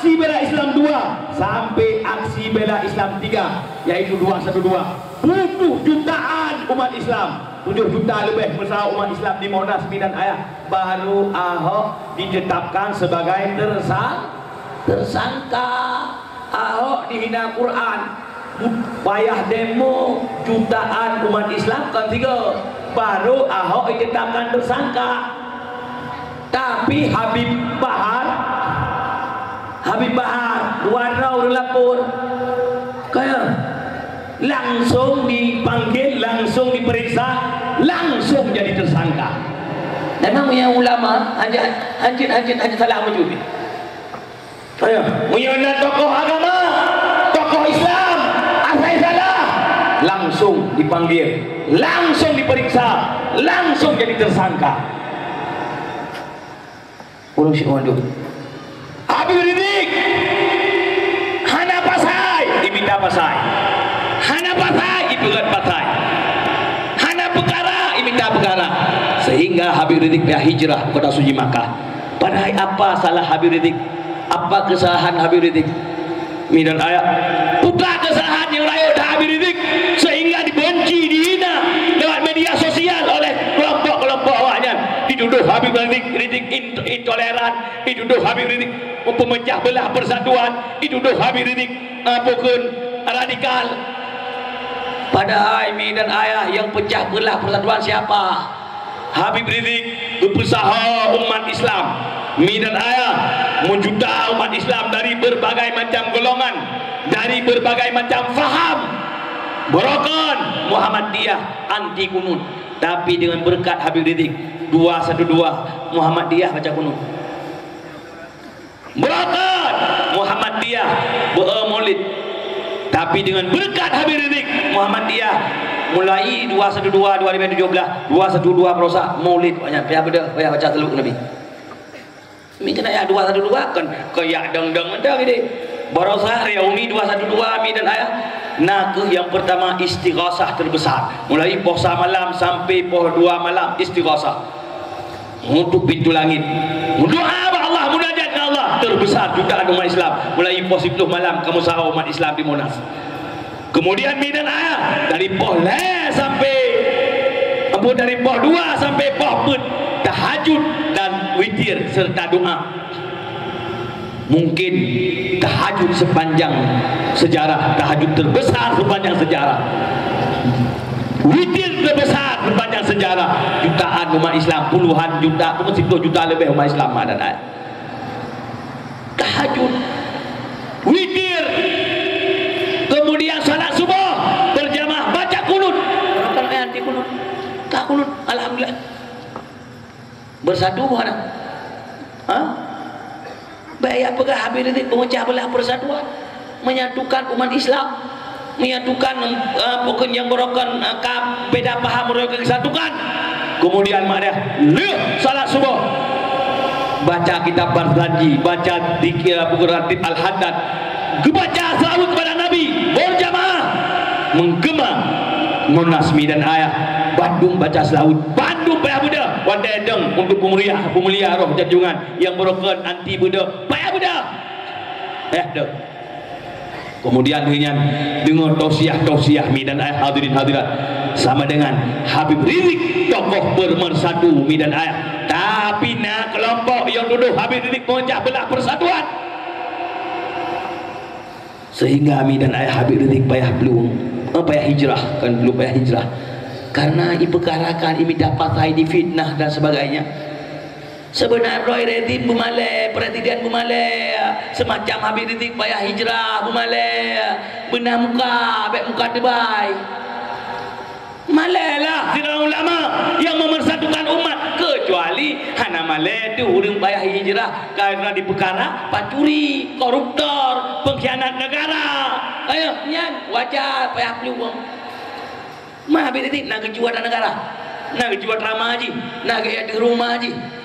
aksi bela Islam 2 sampai aksi bela Islam 3, yaitu 212. Butuh jutaan umat Islam, 7 juta lebih besar umat Islam di Monas, Medan Ayah, baru Ahok ditetapkan sebagai tersangka. Ahok dihina Quran, payah demo jutaan umat Islam kan 3, baru Ahok ditetapkan tersangka. Tapi Habib Bahar warau lapor kaya langsung dipanggil, langsung diperiksa, langsung jadi tersangka. Memang punya ulama hajat salah wujud. Kaya punya tokoh agama, tokoh Islam asal salah, langsung dipanggil, langsung diperiksa, langsung jadi tersangka. Urus waduh. Habib Rizik hana pasai diminta pasai, hana pasai dipegat pasai, hana perkara diminta perkara, sehingga Habib Rizik hijrah ke kota suci Makkah. Padahal apa salah Habib Rizik? Apa kesalahan Habib Rizik? Medan Ayah, bukan kesalahan yang lain Habib Rizik sehingga dibenci, dihina lewat media sosial oleh kelompok-kelompok awaknya. Dituduh Habib Rizik intoleran, dituduh Habib Rizik pemecah belah persatuan, dituduh Habib Rizik bukan radikal. Padahal Medan Ayah yang pecah belah persatuan siapa? Habib Rizik, berusaha umat Islam. Medan Ayah menjuta umat Islam dari berbagai macam golongan, dari berbagai macam faham. Berokan Muhammadiyah anti kunut, tapi dengan berkat Habib Rizik 212 Muhammadiyah baca kunut. Berokan Muhammadiyah bermaulid, tapi dengan berkat Habib Rizik Muhammadiyah mulai 212 2017 212 perosak maulid banyak pihak beda pihak baca teluk Nabi. Mi kena ya 212 kan kayak dang-dang mendang ini. Barosa Yaumi 212 Medan Ayah. Nah, yang pertama istighasah terbesar. Mulai puasa malam sampai puasa 2 malam istighasah. Untuk pintu langit. Doa Allah, munajat dengan Allah terbesar jutaan umat Islam. Mulai puasa 10 malam kamu sahur umat Islam di Monas. Kemudian Medan Ayah dari puasa sampai dari puasa 2 sampai puasa tahajud dan witir serta doa. Mungkin tahajud sepanjang sejarah, tahajud terbesar sepanjang sejarah, witir terbesar sepanjang sejarah. Jutaan umat Islam, puluhan juta, 10 juta lebih umat Islam ada. Tahajud, witir, kemudian salat subuh berjamaah baca kunut. Orang anti kunut, tak kunut, alhamdulillah. Bersatu mana? Baik apakah Habib Rizik memecah belah persatuan, menyatukan umat Islam, menyatukan pokok yang merupakan beda paham merupakan kesatukan. Kemudian maknanya salat subuh, baca kitab Barzanji, baca zikir buku ratib Al-Haddad, baca salawat kepada Nabi, berjamaah menggema Monas Medan Ayah, Bandung baca selawat, Bandung payah beda, wadai deng untuk pemulia roh janjungan yang merupakan anti beda, payah beda. Deng. Kemudian dengan tausiah Medan Ayah hadirin hadirat sama dengan Habib Rizik tokoh bermersatu Medan Ayah. Tapi nak kelompok yang duduk Habib Rizik memecah belah persatuan, sehingga Medan Ayah Habib Rizik payah hijrah, kan belum payah hijrah karena diperkarakan ini dapat difitnah dan sebagainya. Sebenarnya Roy Reddy Bumalai, Presiden Bumalai, semacam Habib Rizik payah hijrah Bumalai, benar muka, baik muka debai. Malai lah sidang ulama yang memersatukan umat, kecuali hana malai itu orang payah hijrah karena diperkara pacuri, koruptor, pengkhianat negara. Ayo, nyan wajar payah peluang. Mah Habib Rizik nak kejual negara, nak kejual drama haji, nak ke di rumah haji.